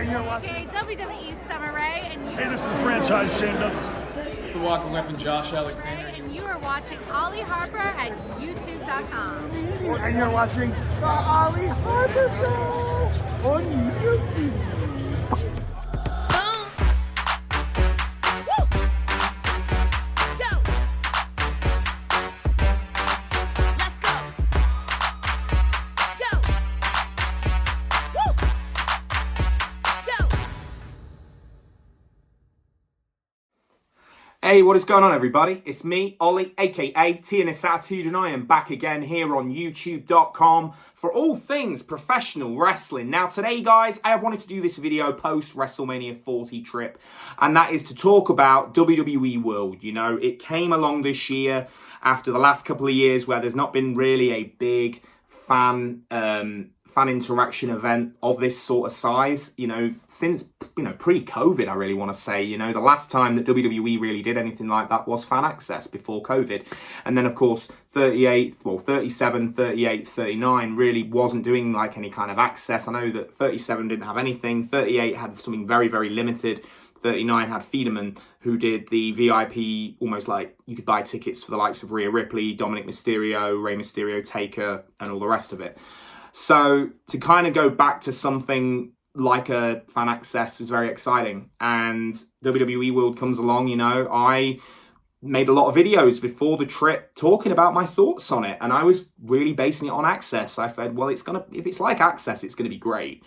And you're watching WWE Summer Rae, and you. Hey, this is the franchise Shane Douglas. It's the walking weapon Josh Alexander. And you are watching Ollie Harper at YouTube.com. And you're watching the Ollie Harper Show on YouTube. Hey, what is going on, everybody? It's me, Ollie, aka TNSAttitude, and I am back again here on YouTube.com for all things professional wrestling. Now, today, guys, I have wanted to do this video post WrestleMania 40 trip, and that is to talk about WWE World. You know, it came along this year after the last couple of years where there's not been really a big fan interaction event of this sort of size, you know, since, pre-COVID, I really want to say. You know, the last time that WWE really did anything like that was Fan Access before COVID. And then, of course, 37, 38, 39 really wasn't doing like any kind of access. I know that 37 didn't have anything. 38 had something very, very limited. 39 had Federman, who did the VIP, almost like you could buy tickets for the likes of Rhea Ripley, Dominic Mysterio, Rey Mysterio, Taker, and all the rest of it. So to kind of go back to something like a Fan Access was very exciting. And WWE World comes along, you know, I made a lot of videos before the trip talking about my thoughts on it. And I was really basing it on Access. I said, well, if it's like Access, it's going to be great.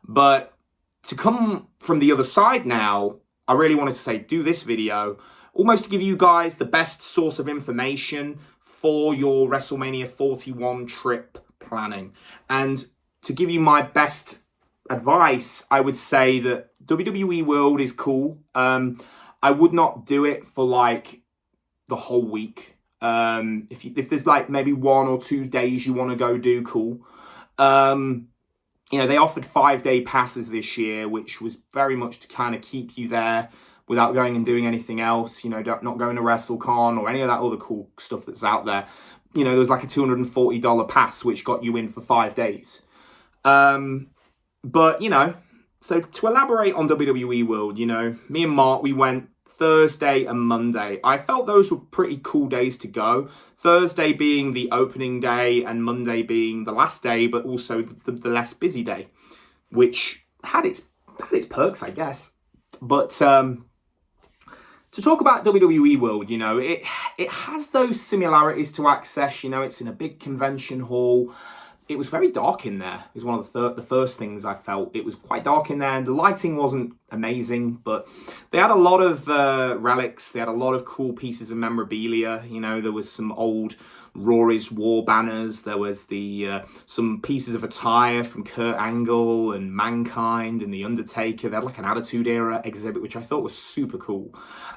But to come from the other side now, I really wanted to say, do this video almost to give you guys the best source of information for your WrestleMania 41 trip planning. And to give you my best advice, I would say that WWE World is cool. I would not do it for like the whole week. If there's like maybe 1 or 2 days you want to go do, cool. You know, they offered 5-day passes this year, which was very much to kind of keep you there without going and doing anything else, you know, not going to WrestleCon or any of that other cool stuff that's out there. You know, there was like a $240 pass, which got you in for 5 days. But, you know, so to elaborate on WWE World, you know, me and Mark, we went Thursday and Monday. I felt those were pretty cool days to go. Thursday being the opening day and Monday being the last day, but also the less busy day, which had its perks, I guess. But to talk about WWE World, you know, it has those similarities to Access. You know, it's in a big convention hall. It was very dark in there. It was one of the first things I felt. It was quite dark in there, and the lighting wasn't amazing, but they had a lot of relics. They had a lot of cool pieces of memorabilia. You know, there was some old Rory's War banners. There was some pieces of attire from Kurt Angle and Mankind and The Undertaker. They had like an Attitude Era exhibit, which I thought was super cool.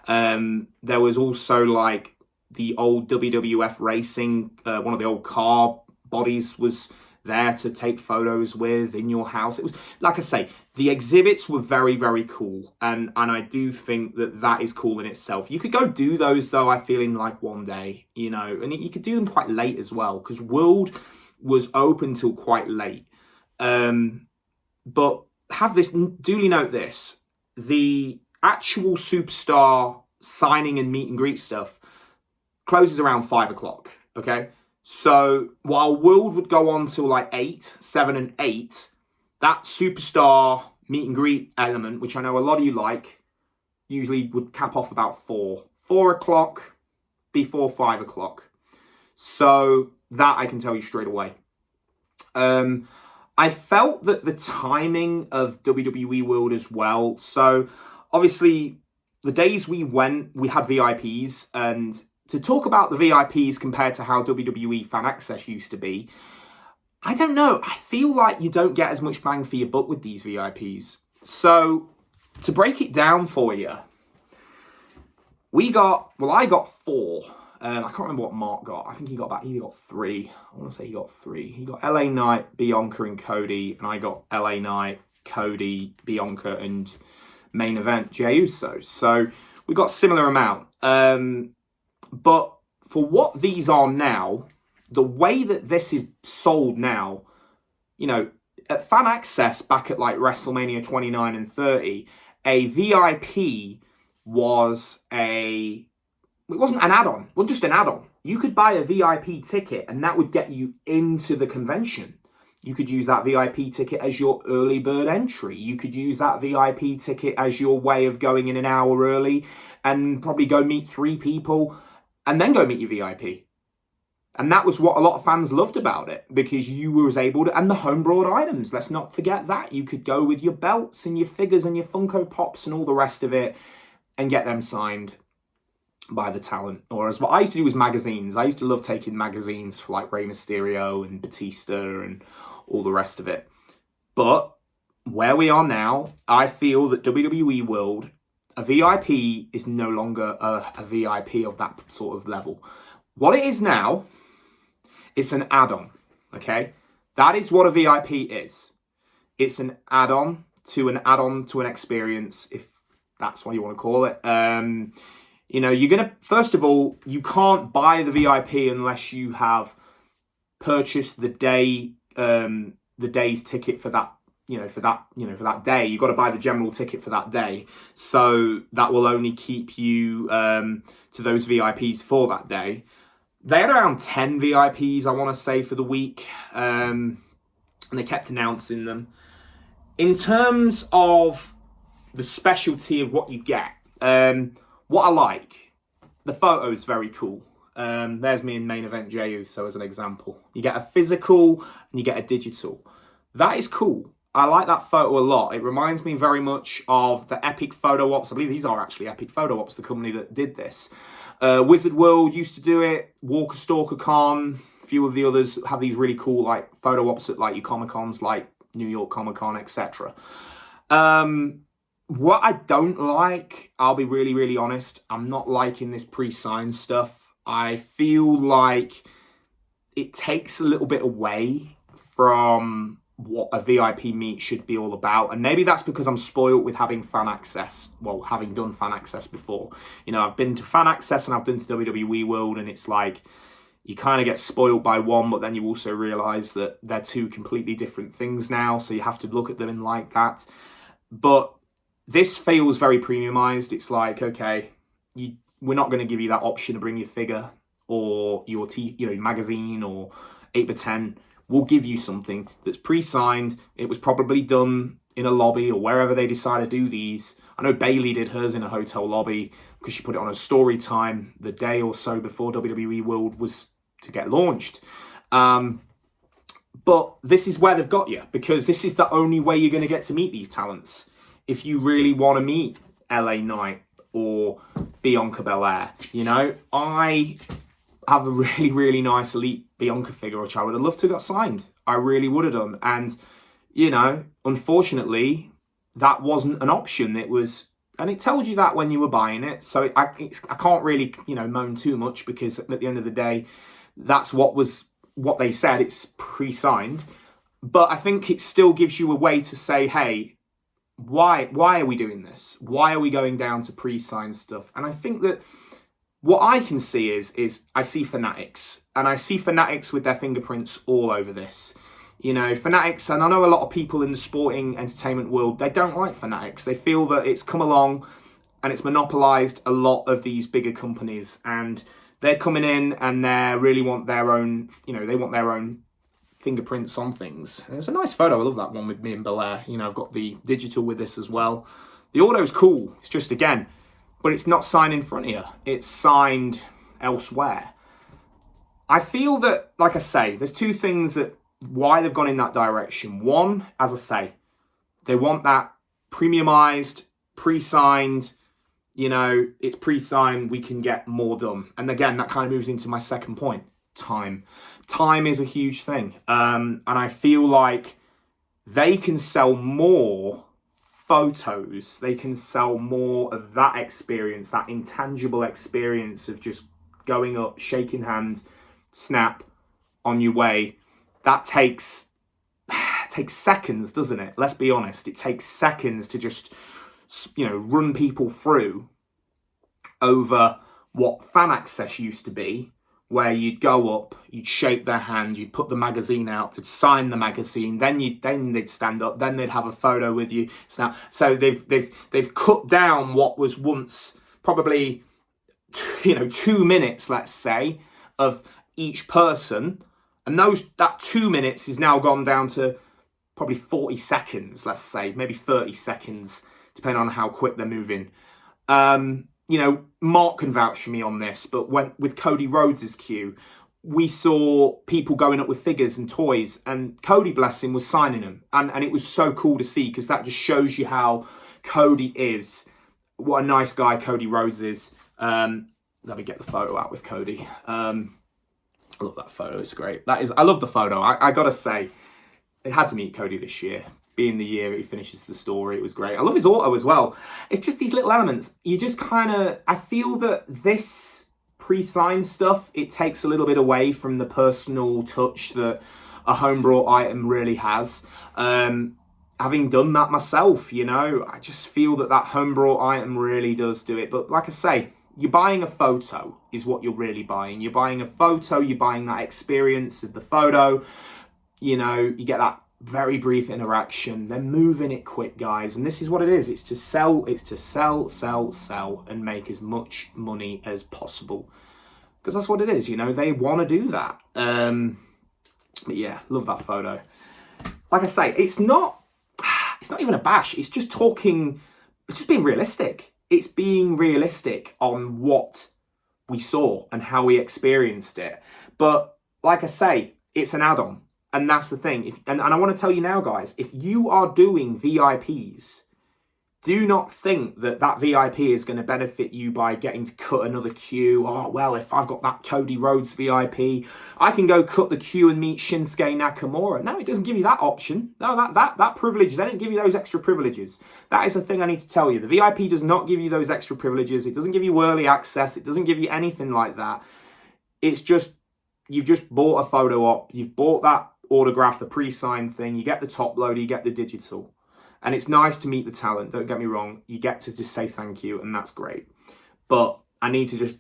There was also like the old WWF Racing, one of the old car bodies was there to take photos with in your house. It was, like I say, the exhibits were very, very cool. And I do think that is cool in itself. You could go do those, though, I feel, in like one day, you know, and you could do them quite late as well, because World was open till quite late. But have this, duly note this, the actual Superstar signing and meet and greet stuff closes around 5 o'clock, okay? So while World would go on till like 7 and 8, that Superstar meet and greet element, which I know a lot of you like, usually would cap off about 4 o'clock before 5 o'clock. So that I can tell you straight away. I felt that the timing of WWE World as well. So obviously the days we went, we had VIPs, and to talk about the VIPs compared to how WWE Fan Access used to be, I don't know. I feel like you don't get as much bang for your buck with these VIPs. So to break it down for you, I got 4. I can't remember what Mark got. I think he got 3. I want to say he got 3. He got LA Knight, Bianca, and Cody. And I got LA Knight, Cody, Bianca, and main event, Jey Uso. So we got similar amount. But for what these are now, the way that this is sold now, you know, at Fan Access back at like WrestleMania 29 and 30, a VIP was it wasn't an add-on, well, just an add-on. You could buy a VIP ticket and that would get you into the convention. You could use that VIP ticket as your early bird entry. You could use that VIP ticket as your way of going in an hour early and probably go meet 3 people and then go meet your VIP. And that was what a lot of fans loved about it, because you was able to, and the home brought items, let's not forget that. You could go with your belts and your figures and your Funko Pops and all the rest of it and get them signed by the talent. Or as what I used to do was magazines. I used to love taking magazines for like Rey Mysterio and Batista and all the rest of it. But where we are now, I feel that WWE World, a VIP is no longer a VIP of that sort of level. What it is now, it's an add-on, okay? That is what a VIP is. It's an add-on to an experience, if that's what you want to call it. You know, you're going to, first of all, you can't buy the VIP unless you have purchased the day's ticket for that, for that day. You've got to buy the general ticket for that day. So that will only keep you to those VIPs for that day. They had around 10 VIPs, I want to say, for the week. And they kept announcing them. In terms of the specialty of what you get, what I like, the photo's very cool. There's me in main event Jey Uso as an example. You get a physical and you get a digital. That is cool. I like that photo a lot. It reminds me very much of the Epic Photo Ops. I believe these are actually Epic Photo Ops, the company that did this. Wizard World used to do it. Walker Stalker Con, a few of the others have these really cool like photo ops at like your Comic Cons, like New York Comic Con, etc. What I don't like, I'll be really, really honest, I'm not liking this pre-signed stuff. I feel like it takes a little bit away from what a VIP meet should be all about. And maybe that's because I'm spoiled with having fan access. Well, having done fan access before. You know, I've been to fan access and I've been to WWE World, and it's like you kind of get spoiled by one, but then you also realize that they're two completely different things now. So you have to look at them in like that. But this feels very premiumized. It's like, okay, we're not going to give you that option to bring your figure or your magazine or 8x10. We'll give you something that's pre-signed. It was probably done in a lobby or wherever they decide to do these. I know Bayley did hers in a hotel lobby because she put it on a story time the day or so before WWE World was to get launched. But this is where they've got you, because this is the only way you're going to get to meet these talents. If you really want to meet LA Knight or Bianca Belair, I have a really, really nice Elite Bianca figure, which I would have loved to have got signed. I really would have done. And, unfortunately, that wasn't an option. And it told you that when you were buying it. So I can't really, moan too much, because at the end of the day, that's what they said. It's pre-signed. But I think it still gives you a way to say, hey, why are we doing this? Why are we going down to pre-signed stuff? And I think that what I can see is I see Fanatics, and I see Fanatics with their fingerprints all over this. Fanatics, and I know a lot of people in the sporting entertainment world, they don't like Fanatics. They feel that it's come along and it's monopolized a lot of these bigger companies, and they're coming in and they really want their own, they want their own fingerprints on things. And it's a nice photo. I love that one with me and Belair. I've got the digital with this as well. The auto's cool. It's just, again, but it's not signed in front of you. It's signed elsewhere. I feel that, like I say, there's two things that why they've gone in that direction. One, as I say, they want that premiumized, pre-signed, it's pre-signed, we can get more done. And again, that kind of moves into my second point, time. Time is a huge thing. And I feel like they can sell more photos, they can sell more of that experience, that intangible experience of just going up, shaking hands, snap, on your way. That takes seconds, doesn't it? Let's be honest. It takes seconds to just, run people through over what fan access used to be, where you'd go up, you'd shake their hand, you'd put the magazine out, they'd sign the magazine, then they'd stand up, then they'd have a photo with you. So they've cut down what was once probably 2 minutes, let's say, of each person, and that 2 minutes is now gone down to probably 40 seconds, let's say, maybe 30 seconds, depending on how quick they're moving. Mark can vouch for me on this, but with Cody Rhodes' queue, we saw people going up with figures and toys, and Cody, bless him, was signing them. And it was so cool to see, because that just shows you how Cody is. What a nice guy Cody Rhodes is. Let me get the photo out with Cody. I love that photo. It's great. I love the photo. I gotta say, I had to meet Cody this year. Being the year he finishes the story, it was great. I love his auto as well. It's just these little elements. You just I feel that this pre-signed stuff, it takes a little bit away from the personal touch that a home brought item really has. Having done that myself, I just feel that home brought item really does do it. But like I say, you're buying a photo is what you're really buying. You're buying a photo, you're buying that experience of the photo. You get that very brief interaction. They're moving it quick, guys, and this is what it is. It's to sell, sell, and make as much money as possible, because that's what it is. They want to do that. But yeah, love that photo. Like I say, it's not even a bash. It's just being realistic. It's being realistic on what we saw and how we experienced it. But like I say, it's an add-on. And that's the thing. And I want to tell you now, guys, if you are doing VIPs, do not think that VIP is going to benefit you by getting to cut another queue. Oh, well, if I've got that Cody Rhodes VIP, I can go cut the queue and meet Shinsuke Nakamura. No, it doesn't give you that option. No, that privilege, they don't give you those extra privileges. That is the thing I need to tell you. The VIP does not give you those extra privileges. It doesn't give you early access. It doesn't give you anything like that. It's just, you've just bought a photo op. You've bought that autograph, the pre-signed thing. You get the top loader, you get the digital. And it's nice to meet the talent, don't get me wrong. You get to just say thank you, and that's great. But I need to just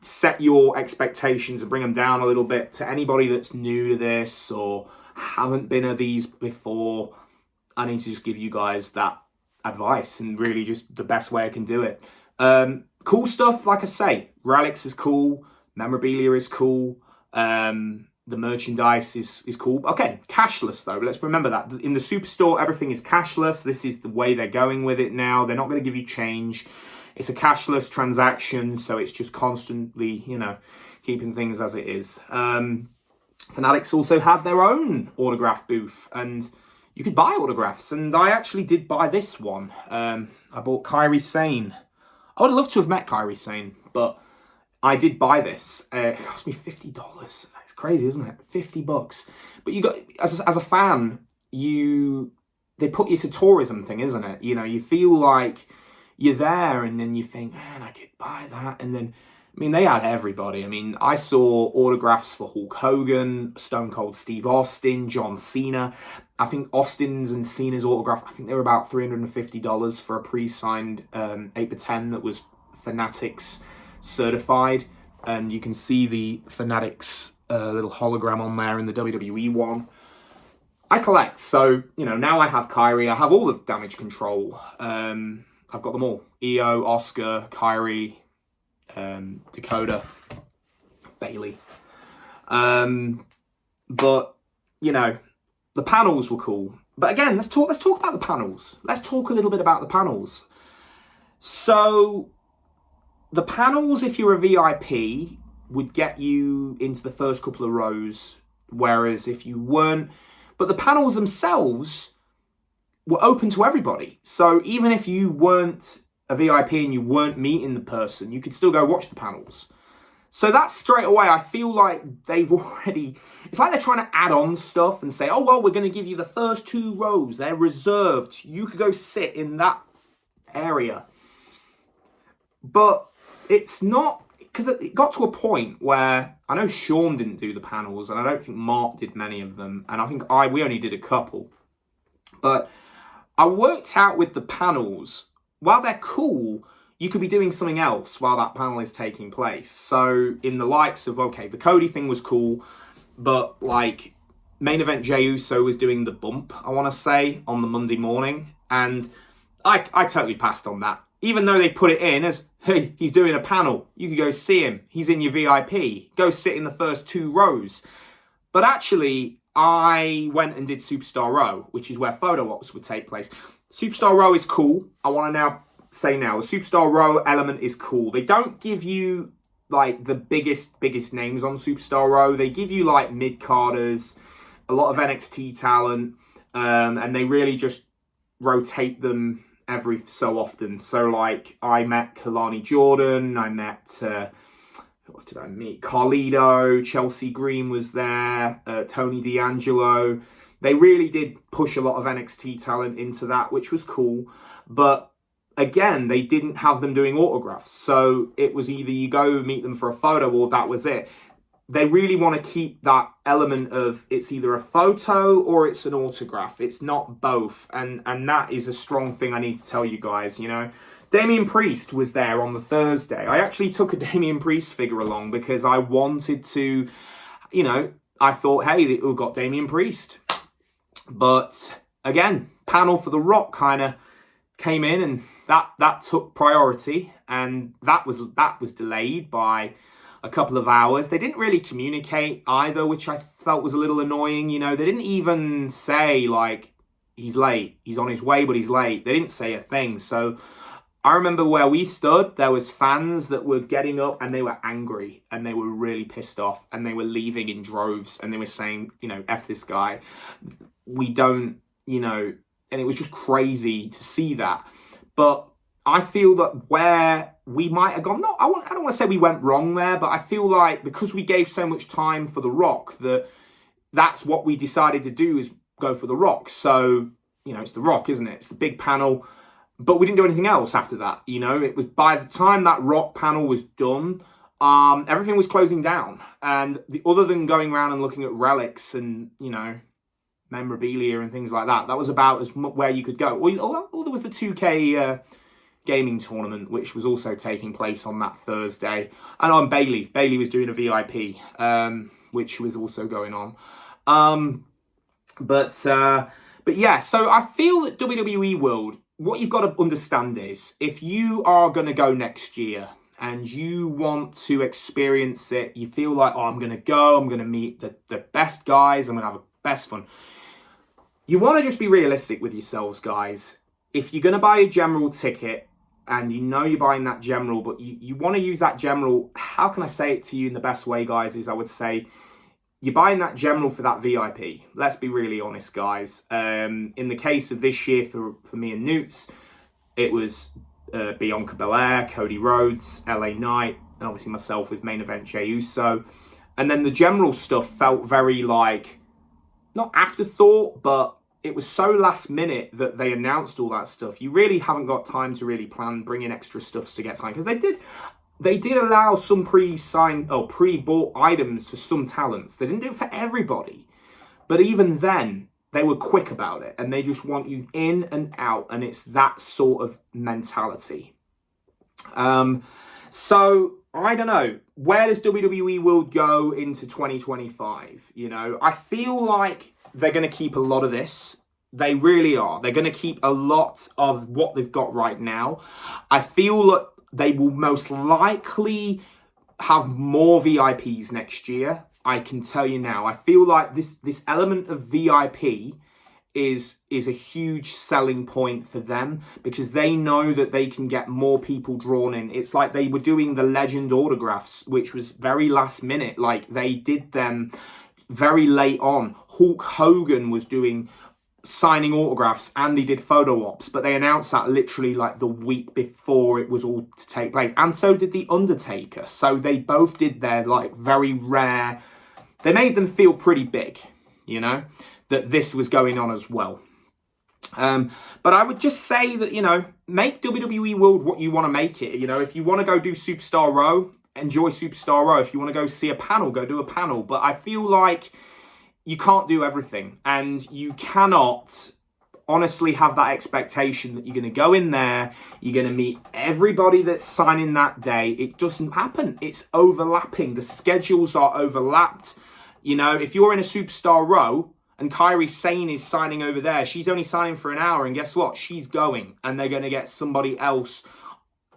set your expectations and bring them down a little bit to anybody that's new to this or haven't been at these before. I need to just give you guys that advice, and really just the best way I can do it. Cool stuff, like I say, relics is cool, memorabilia is cool, the merchandise is cool. Okay, cashless though. Let's remember that. In the Superstore, everything is cashless. This is the way they're going with it now. They're not going to give you change. It's a cashless transaction, so it's just constantly, keeping things as it is. Fanatics also had their own autograph booth, and you could buy autographs. And I actually did buy this one. I bought Kairi Sane. I would love to have met Kairi Sane, but I did buy this. It cost me $50. It's crazy, isn't it? $50. But you got, as a fan, they put it's a tourism thing, isn't it? You feel like you're there, and then you think, man, I could buy that. And then, they had everybody. I saw autographs for Hulk Hogan, Stone Cold Steve Austin, John Cena. I think Austin's and Cena's autograph, I think they were about $350 for a pre-signed 8x10 that was Fanatics certified. And you can see the Fanatics little hologram on there in the WWE one. I collect, so now I have Kairi. I have all of Damage Control. I've got them all: Io, Oscar, Kairi, Dakota, Bailey. But the panels were cool. But again, let's talk about the panels. Let's talk a little bit about the panels. So the panels, if you're a VIP, would get you into the first couple of rows, whereas if you weren't, but the panels themselves were open to everybody. So even if you weren't a VIP and you weren't meeting the person, you could still go watch the panels. So that's straight away, I feel like they've already, it's like they're trying to add on stuff and say, oh, well, we're going to give you the first 2 rows. They're reserved. You could go sit in that area. But it's not, because it got to a point where I know Sean didn't do the panels, and I don't think Mark did many of them, and I think we only did a couple. But I worked out with the panels, while they're cool, you could be doing something else while that panel is taking place. So in the likes of, okay, the Cody thing was cool, but like main event Jey Uso was doing the bump, I want to say, on the Monday morning. And I totally passed on that. Even though they put it in as, hey, he's doing a panel. You could go see him. He's in your VIP. Go sit in the first 2 rows. But actually, I went and did Superstar Row, which is where photo ops would take place. Superstar Row is cool. I want to say now, the Superstar Row element is cool. They don't give you like the biggest names on Superstar Row. They give you like mid-carders, a lot of NXT talent, and they really just rotate them every so often. So like I met Kalani Jordan, I met who else did I meet? Carlito, Chelsea Green was there, Tony D'Angelo. They really did push a lot of NXT talent into that, which was cool. But again, they didn't have them doing autographs. So it was either you go meet them for a photo or that was it. They really want to keep that element of it's either a photo or it's an autograph. It's not both. And that is a strong thing I need to tell you guys, you know. Damian Priest was there on the Thursday. I actually took a Damian Priest figure along because I wanted to, you know, I thought, hey, we've got Damian Priest. But again, panel for The Rock kind of came in and that took priority. And that was delayed by a couple of hours. They didn't really communicate either, which I felt was a little annoying. You know, they didn't even say like, he's late, he's on his way, but he's late. They didn't say a thing. So I remember where we stood, there was fans that were getting up and they were angry and they were really pissed off and they were leaving in droves and they were saying, you know, F this guy. We don't, you know, and it was just crazy to see that. But I feel that where we might have gone, I don't want to say we went wrong there, but I feel like because we gave so much time for The Rock, that's what we decided to do is go for The Rock. So, you know, it's The Rock, isn't it? It's the big panel. But we didn't do anything else after that. You know, it was by the time that Rock panel was done, everything was closing down. And other than going around and looking at relics and, you know, memorabilia and things like that, that was about as where you could go. Or there was the 2K gaming tournament, which was also taking place on that Thursday. And on Bailey was doing a VIP, which was also going on. But yeah, so I feel that WWE World, what you've got to understand is, if you are going to go next year and you want to experience it, you feel like, oh, I'm going to go, I'm going to meet the best guys, I'm going to have the best fun. You want to just be realistic with yourselves, guys. If you're going to buy a general ticket and you know you're buying that general, but you want to use that general, how can I say it to you in the best way, guys, is I would say, you're buying that general for that VIP. Let's be really honest, guys. In the case of this year for me and Newts, it was Bianca Belair, Cody Rhodes, LA Knight, and obviously myself with main event Jey Uso. And then the general stuff felt very like, not afterthought, but it was so last minute that they announced all that stuff. You really haven't got time to really plan bringing extra stuff to get signed. Because they did allow some pre-bought items for some talents. They didn't do it for everybody. But even then, they were quick about it. And they just want you in and out. And it's that sort of mentality. So, I don't know. Where does WWE World go into 2025? You know, I feel like they're going to keep a lot of this. They really are. They're going to keep a lot of what they've got right now. I feel that they will most likely have more VIPs next year. I can tell you now. I feel like this element of VIP is a huge selling point for them because they know that they can get more people drawn in. It's like they were doing the legend autographs, which was very last minute. Like they did them very late on. Hulk Hogan was doing signing autographs and he did photo ops, but they announced that literally like the week before it was all to take place. And so did The Undertaker. So they both did their like very rare, they made them feel pretty big, you know, that this was going on as well. But I would just say that, you know, make WWE World what you want to make it. You know, if you want to go do Superstar Row, enjoy Superstar Row. If you want to go see a panel, go do a panel. But I feel like you can't do everything, and you cannot honestly have that expectation that you're going to go in there, you're going to meet everybody that's signing that day. It doesn't happen. It's overlapping. The schedules are overlapped. You know, if you're in a superstar row and Kairi Sane is signing over there, she's only signing for an hour, and guess what? She's going, and they're going to get somebody else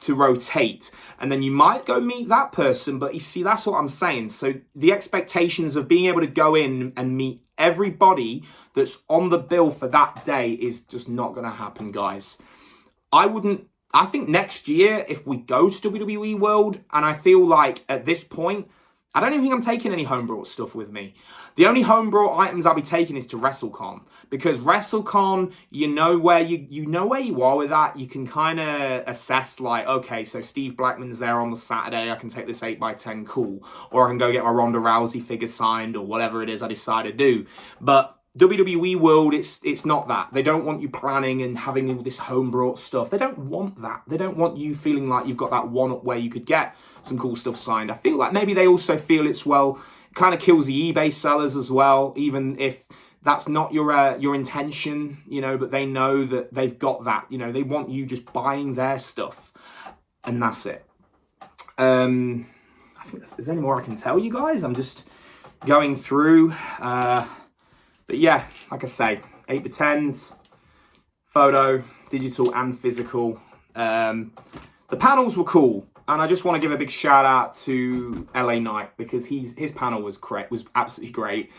to rotate, and then you might go meet that person. But you see, that's what I'm saying. So the expectations of being able to go in and meet everybody that's on the bill for that day is just not going to happen, guys. I think next year, if we go to WWE World, and I feel like at this point, I don't even think I'm taking any home-brought stuff with me. The only home-brought items I'll be taking is to WrestleCon, because WrestleCon, you know where you are with that. You can kind of assess, like, okay, so Steve Blackman's there on the Saturday. I can take this 8x10, cool. Or I can go get my Ronda Rousey figure signed, or whatever it is I decide to do. But WWE World, it's not that. They don't want you planning and having all this home-brought stuff. They don't want that. They don't want you feeling like you've got that one-up where you could get some cool stuff signed. I feel like maybe they also feel it's, well, kind of kills the eBay sellers as well, even if that's not your intention, you know, but they know that they've got that, you know, they want you just buying their stuff, and that's it. I think is there any more I can tell you guys? I'm just going through, but yeah, like I say, 8x10s, photo, digital and physical. The panels were cool. And I just want to give a big shout out to LA Knight, because his panel was absolutely great.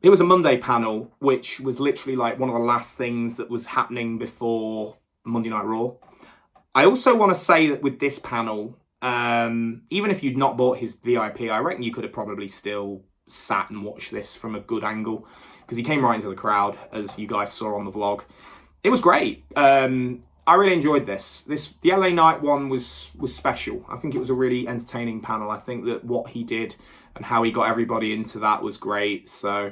It was a Monday panel, which was literally like one of the last things that was happening before Monday Night Raw. I also want to say that with this panel, even if you'd not bought his VIP, I reckon you could have probably still sat and watched this from a good angle, because he came right into the crowd, as you guys saw on the vlog. It was great. I really enjoyed this. The LA Knight one was special. I think it was a really entertaining panel. I think that what he did and how he got everybody into that was great. So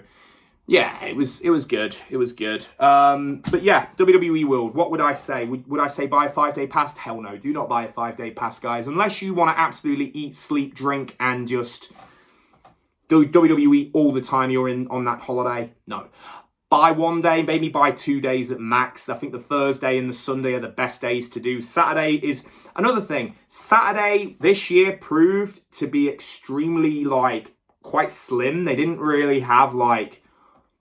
yeah, it was good. It was good. But yeah, WWE World. What would I say? Would I say buy a 5-day pass? Hell no. Do not buy a 5-day pass, guys, unless you want to absolutely eat, sleep, drink, and just do WWE all the time you're on that holiday. No. Buy 1 day, maybe buy 2 days at max. I think the Thursday and the Sunday are the best days to do. Saturday is another thing. Saturday this year proved to be extremely, like, quite slim. They didn't really have, like,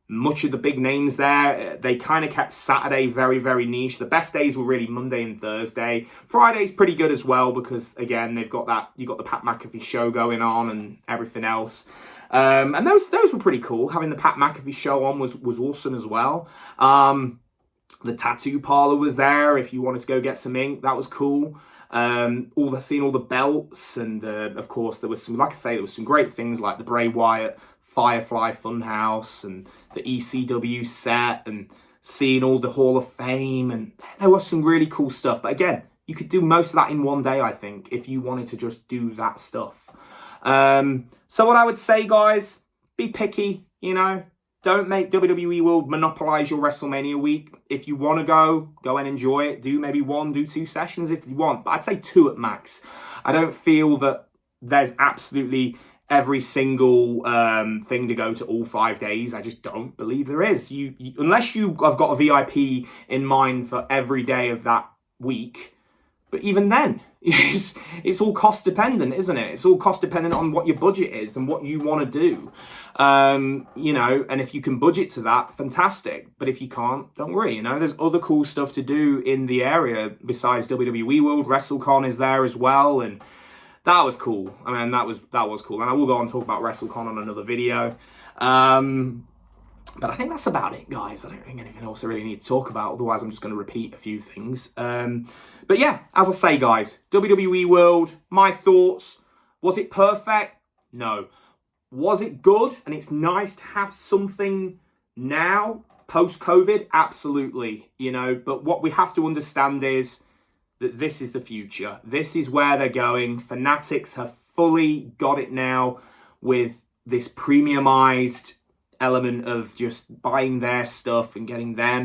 much of the big names there. They kind of kept Saturday very, very niche. The best days were really Monday and Thursday. Friday's pretty good as well, because, again, you've got the Pat McAfee show going on and everything else. And those were pretty cool. Having the Pat McAfee show on was awesome as well. The tattoo parlor was there if you wanted to go get some ink. That was cool. Seeing all the belts, and of course there was some, like I say, there was some great things like the Bray Wyatt Firefly Funhouse and the ECW set, and seeing all the Hall of Fame, and there was some really cool stuff. But again, you could do most of that in 1 day, I think, if you wanted to just do that stuff. So what I would say, guys, be picky, you know. Don't make WWE World monopolize your WrestleMania week. If you want to go and enjoy it. Do maybe 1, do 2 sessions if you want. But I'd say 2 at max. I don't feel that there's absolutely every single thing to go to all 5 days. I just don't believe there is. Unless you have got a VIP in mind for every day of that week. But even then, it's all cost dependent, isn't it? It's all cost dependent on what your budget is and what you want to do. You know, and if you can budget to that, fantastic. But if you can't, don't worry. You know, there's other cool stuff to do in the area besides WWE World. WrestleCon is there as well, and that was cool. I mean, that was cool. And I will go on and talk about WrestleCon on another video. But I think that's about it, guys. I don't think anything else I really need to talk about. Otherwise, I'm just going to repeat a few things. But yeah, as I say, guys, WWE World, my thoughts. Was it perfect? No. Was it good? And it's nice to have something now, post-COVID? Absolutely. You know, but what we have to understand is that this is the future. This is where they're going. Fanatics have fully got it now with this premiumized element of just buying their stuff and getting their,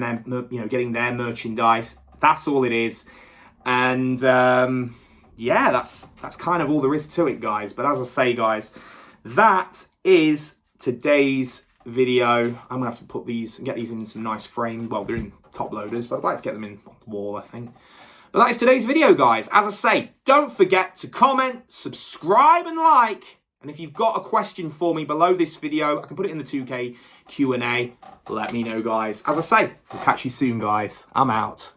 getting their merchandise. That's all it is. And yeah, that's kind of all there is to it, guys. But as I say, guys, that is today's video. I'm gonna have to put these and get these in some nice frame. Well, they're in top loaders, but I'd like to get them in on the wall, I think. But that is today's video, guys. As I say, don't forget to comment, subscribe, and like. And if you've got a question for me below this video, I can put it in the 2K Q&A. Let me know, guys. As I say, we'll catch you soon, guys. I'm out.